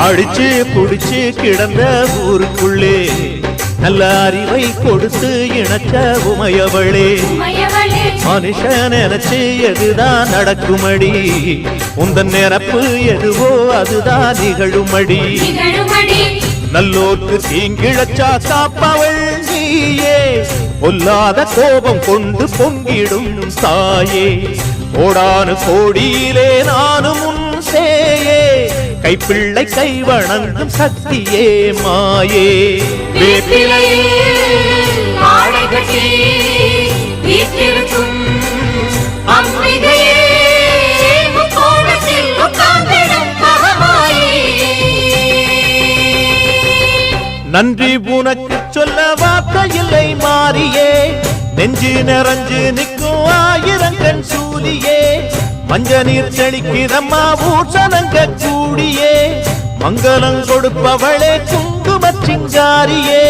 அடிச்சு புடிச்சு கிடந்த ஊருக்குள்ளே நல்ல அறிவை கொடுத்து இணக்க உமையவளே மனுஷன் நினைச்சு எதுதான் நடக்குமடி உந்தன் நிரப்பு எதுவோ அதுதான் நிகழுமடி நல்லோர்க்கு தீங்கிழச்சா காப்பவள் நீயே பொல்லாத கோபம் கொண்டு பொங்கிடும் தாயே கோடானு கோடியிலே நானும் உன் சேயே கைப்பிள்ளை கை வணங்கும் சக்தியே மாயே நன்றி உனக்கு சொல்ல வார்த்தை இல்லை மாறியே நெஞ்சு நிறைஞ்சு நிற்கும் ஆயிரங்கண் சூலியே மஞ்ச நீர் செழிக்கிறம்மா ஊசனங்க கூடியே மங்களம் கொடுப்பவளே குங்கும சிங்காரியே